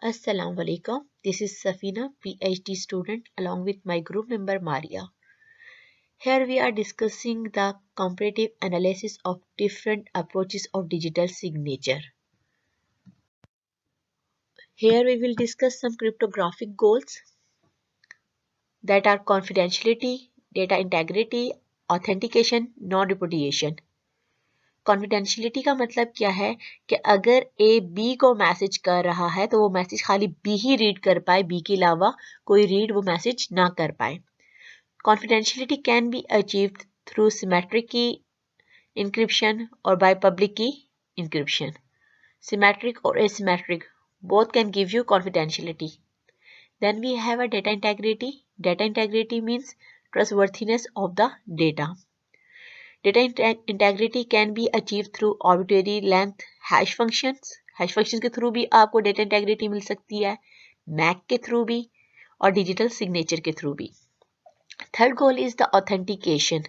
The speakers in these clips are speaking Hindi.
Assalamu alaikum. This is Safina, PhD student, along with my group member Maria. Here we are discussing the comparative analysis of different approaches of digital signature. Here we will discuss some cryptographic goals that are confidentiality, data integrity, authentication, non-repudiation. Confidentiality का मतलब क्या है कि अगर ए बी को मैसेज कर रहा है तो वो मैसेज खाली बी ही रीड कर पाए, बी के अलावा कोई रीड वो मैसेज ना कर पाए. Confidentiality can be achieved through symmetric की encryption or by public key encryption. Symmetric or asymmetric, both can give you confidentiality. Then we have a data integrity. Data integrity means trustworthiness of the data. Data integrity can be achieved through arbitrary length hash functions. Hash functions के थ्रू भी आपको data integrity मिल सकती है, MAC के थ्रू भी और digital signature के थ्रू भी. Third goal is the authentication.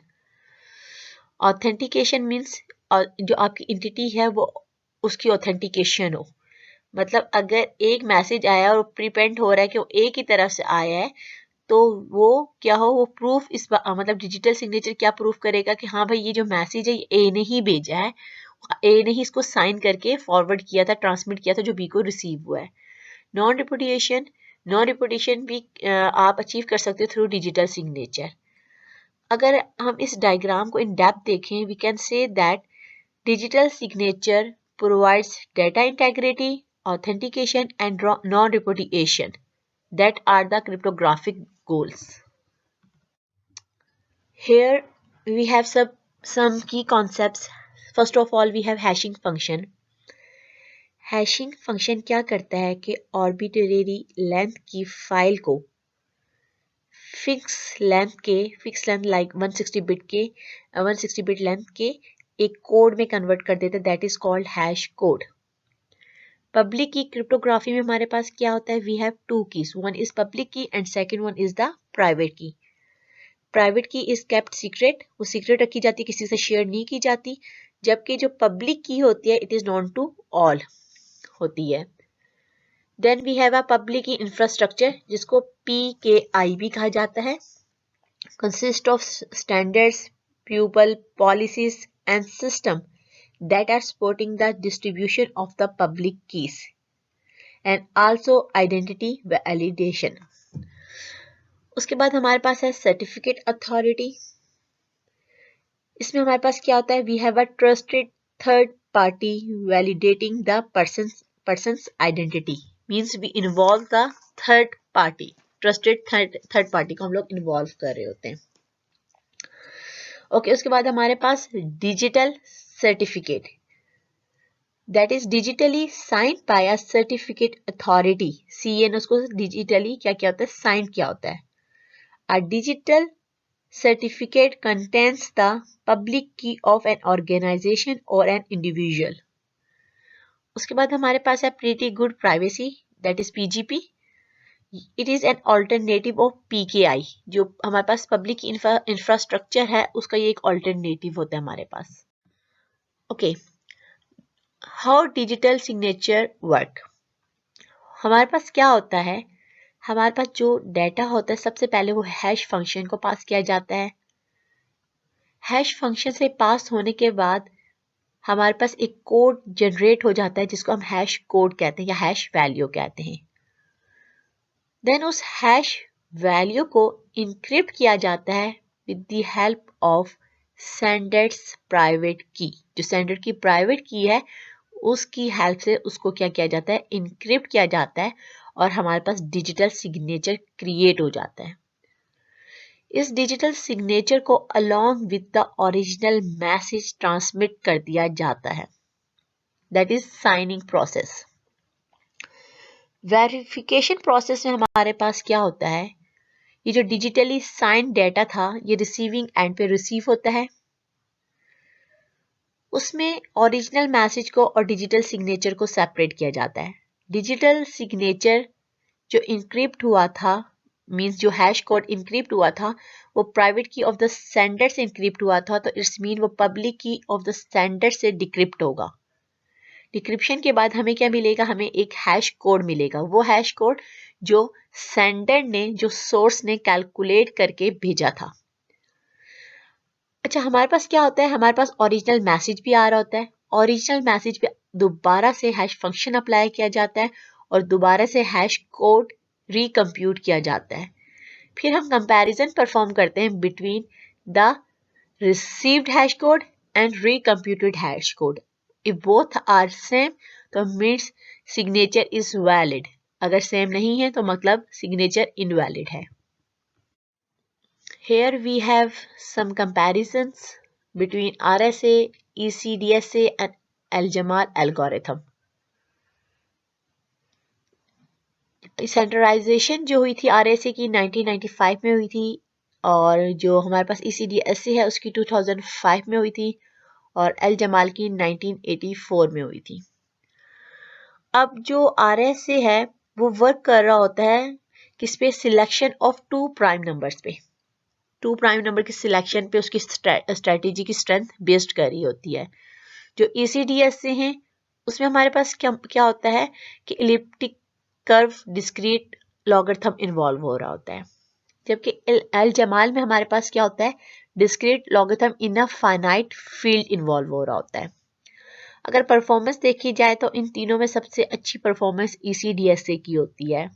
Authentication means जो आपकी entity है वो उसकी authentication हो. मतलब अगर एक मैसेज आया और प्रीपेंड हो रहा है कि वो ए की तरफ से आया है तो वो क्या हो, वो प्रूफ इस मतलब डिजिटल सिग्नेचर क्या प्रूफ करेगा कि हाँ भाई ये जो मैसेज है ये ए ने ही भेजा है, ए ने ही इसको साइन करके फॉरवर्ड किया था, ट्रांसमिट किया था जो बी को रिसीव हुआ है. नॉन रिपुडिएशन भी आप अचीव कर सकते हो थ्रू डिजिटल सिग्नेचर. अगर हम इस डायग्राम को इन डेप्थ देखें, we can say that digital signature provides data integrity, authentication and non-repudiation. That are the cryptographic goals. Here we have some key concepts. First of all, we have hashing function. Hashing function क्या करता है कि arbitrary length की फाइल को fix length like 160 bit length के एक कोड में कन्वर्ट कर देता है. That is called hash code. Public key cryptography में हमारे पास क्या होता है, we have two keys, one is public key and second one is the private key. Private key is kept secret, वो सीक्रेट रखी जाती है, किसी से शेयर नहीं की जाती. जबकि जो पब्लिक की होती है it is known to all होती है. Then we have a public key infrastructure जिसको PKI भी कहा जाता है. Consist of standards, people, policies and system that are supporting the distribution of the public keys and also identity validation. उसके बाद हमारे पास है सर्टिफिकेट अथॉरिटी. इसमें हमारे पास क्या होता है, we have a trusted third party validating the person's identity. Means we involve the third party. Trusted third party को हम लोग इन्वॉल्व कर रहे होते हैं. ओके, उसके बाद हमारे पास digital certificate, that is digitally signed by a certificate authority. CN उसको डिजिटली क्या क्या होता है, साइन क्या होता है. A digital certificate contains the public key of an organisation और एन इंडिविजुअल. उसके बाद हमारे पास है pretty good privacy, that is PGP. It is an alternative of PKI. जो हमारे पास पब्लिक इंफ्रास्ट्रक्चर है उसका ये एक ऑल्टरनेटिव होता है हमारे पास. Okay, how digital signature work. हमारे पास क्या होता है, हमारे पास जो डेटा होता है सबसे पहले वो हैश फंक्शन को पास किया जाता है. हैश फंक्शन से पास होने के बाद हमारे पास एक कोड जनरेट हो जाता है जिसको हम हैश कोड कहते हैं या हैश वैल्यू कहते हैं. देन उस हैश वैल्यू को इनक्रिप्ट किया जाता है with the help of sender's private key. जो सेंडर की प्राइवेट की है उसकी हेल्प से उसको क्या किया जाता है, इनक्रिप्ट किया जाता है और हमारे पास डिजिटल सिग्नेचर क्रिएट हो जाता है. इस डिजिटल सिग्नेचर को along with the original message transmit कर दिया जाता है. That is signing process. Verification process में हमारे पास क्या होता है, ये जो डिजिटली साइन डेटा था ये रिसीविंग एंड पे रिसीव होता है. उसमें ओरिजिनल मैसेज को और डिजिटल सिग्नेचर को सेपरेट किया जाता है. डिजिटल सिग्नेचर जो इनक्रिप्ट हुआ था, मींस जो हैश कोड इनक्रिप्ट हुआ था वो प्राइवेट की ऑफ द सेंडर से इनक्रिप्ट हुआ था, तो इट्स मीन वो public key of the sender से डिक्रिप्ट होगा. डिक्रिप्शन के बाद हमें क्या मिलेगा, हमें एक हैश कोड मिलेगा, वो हैश कोड जो सेंडर ने, जो सोर्स ने कैलकुलेट करके भेजा था। अच्छा, हमारे पास क्या होता है, हमारे पास ओरिजिनल मैसेज भी आ रहा होता है। ओरिजिनल मैसेज पे दोबारा से हैश फंक्शन अप्लाई किया जाता है और दोबारा से हैश कोड रिकम्प्यूट किया जाता है। फिर हम कंपैरिजन परफॉर्म करते हैं between the received hash code and recomputed hash code. If both are same तो means signature is valid. अगर सेम नहीं है तो मतलब signature invalid है। Here we have some comparisons between RSA, ECDSA and Al-Jamal algorithm. Centralization जो हुई थी RSA की 1995 में हुई थी और जो हमारे पास ECDSA है उसकी 2005 में हुई थी और एल जमाल की 1984 में हुई थी। अब जो RSA है वो वर्क कर रहा होता है किस पे, selection of two prime numbers पे। टू प्राइम नंबर की सिलेक्शन पे उसकी स्ट्रेटेजी की स्ट्रेंथ बेस्ड कर रही होती है। जो ECDSA है उसमें हमारे पास क्या होता है कि elliptic curve discrete logarithm involve हो रहा होता है, जबकि एल जमाल में हमारे पास क्या होता है, discrete logarithm in a finite field involve हो रहा होता है। अगर परफॉर्मेंस देखी जाए तो इन तीनों में सबसे अच्छी परफॉर्मेंस ECDSA की होती है।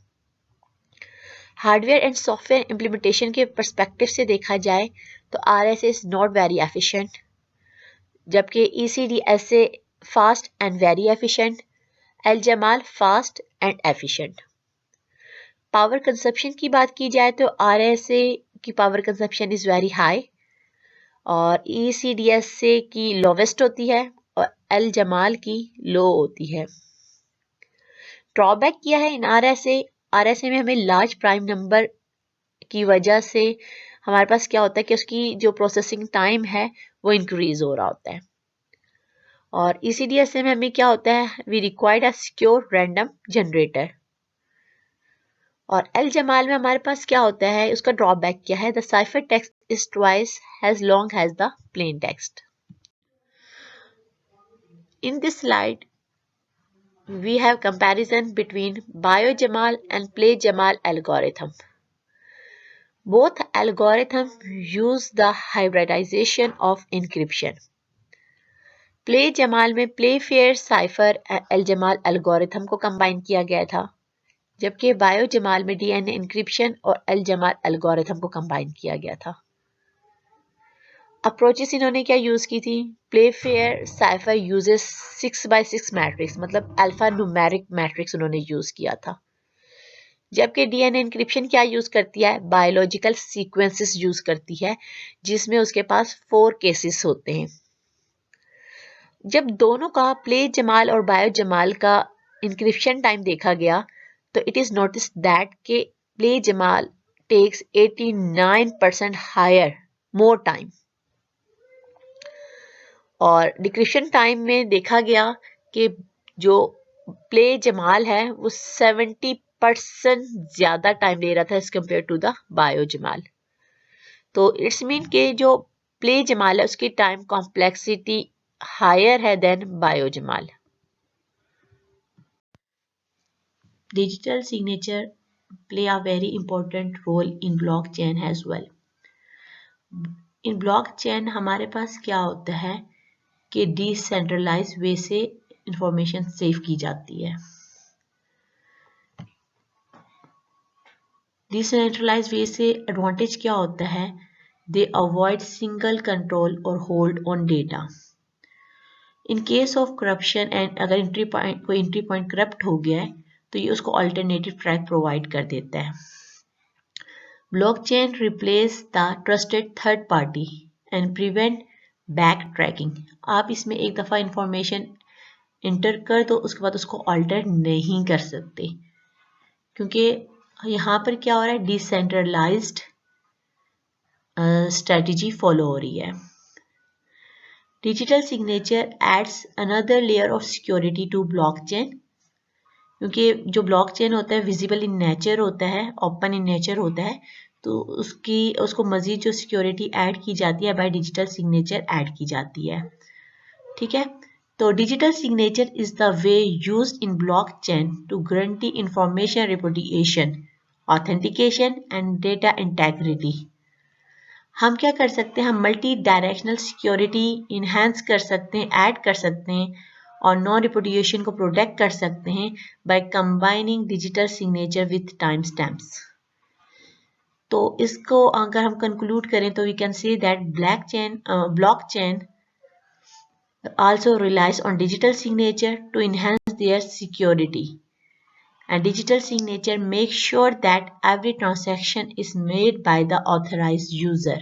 हार्डवेयर एंड सॉफ्टवेयर इम्प्लीमेंटेशन के पर्सपेक्टिव से देखा जाए तो RSA is not very efficient, जबकि ECDSA fast and very efficient, L Jamal fast and efficient. Power consumption की बात की जाए तो RSA की power consumption is very high और ECDSA की लोवेस्ट होती है और एल जमाल की लो होती है। ड्रॉबैक किया है इन RSA में हमें लार्ज प्राइम नंबर की वजह से हमारे पास क्या होता है कि उसकी जो प्रोसेसिंग टाइम है वो इंक्रीज हो रहा होता है। और ECDSA में हमें क्या होता है, we required a secure random generator. और एल जमाल में हमारे पास क्या होता है, उसका ड्रॉबैक क्या है, the cipher text is twice as long as the plain text. In this slide, we have comparison between BioJamal and PlayJamal algorithm. Both algorithms use the hybridization of encryption. PlayJamal में Playfair Cipher Al-Jamal algorithm को combine किया गया था, जबकि BioJamal में DNA encryption और Al-Jamal algorithm को combine किया गया था। अप्रोचेस इन्होंने क्या यूज की थी, Playfair cipher uses 6x6 matrix, मतलब अल्फा न्यूमेरिक मैट्रिक्स उन्होंने यूज किया था, जबकि DNA इंक्रिप्शन क्या यूज करती है, बायोलॉजिकल सीक्वेंसेस यूज करती है जिसमें उसके पास 4 केसेस होते हैं। जब दोनों का प्ले जमाल और बायो जमाल का इंक्रिप्शन टाइम देखा गया तो इट इज नोटिस दैट के प्ले जमाल टेक्स 89% हायर मोर टाइम और डिक्रिप्शन टाइम में देखा गया कि जो प्ले जमाल है वो 70% ज्यादा टाइम ले रहा था एज कम्पेयर टू द बायो जमाल। तो इट्स मीन के जो प्ले जमाल है उसकी टाइम कॉम्प्लेक्सिटी हायर है देन बायो जमाल। Digital signature play a very important role in blockchain as well. In blockchain हमारे पास क्या होता है कि डिसेंट्रलाइज वे से इंफॉर्मेशन सेव की जाती है। डिसेंट्रलाइज वे से एडवांटेज क्या होता है, दे अवॉइड सिंगल कंट्रोल और hold on data. In case of corruption and अगर कोई एंट्री पॉइंट करप्ट हो गया है तो ये उसको अल्टरनेटिव ट्रैक प्रोवाइड कर देता है। Blockchain replace the trusted third party and prevent back tracking. आप इसमें एक दफ़ा इंफॉर्मेशन इंटर कर दो उसके बाद उसको अल्टर नहीं कर सकते, क्योंकि यहाँ पर क्या हो रहा है, डिसेंट्रलाइज्ड स्ट्रेटजी फॉलो हो रही है। Digital signature adds another layer of security to blockchain, क्योंकि जो ब्लॉकचेन होता है विजिबल इन नेचर होता है, ओपन इन नेचर होता है, तो उसको मजीद जो सिक्योरिटी ऐड की जाती है बाय डिजिटल सिग्नेचर ऐड की जाती है। ठीक है, तो digital signature is the way used in blockchain to guarantee information repudiation, authentication and data integrity. हम क्या कर सकते हैं, हम मल्टी डायरेक्शनल सिक्योरिटी इन्हेंस कर सकते हैं, ऐड कर सकते हैं और नॉन रिपुडिएशन को प्रोटेक्ट कर सकते हैं by combining digital signature with timestamps. तो इसको अगर हम कंक्लूड करें तो we can say that blockchain also relies on digital signature to enhance their security, and digital signature makes sure that every transaction is made by the authorized user.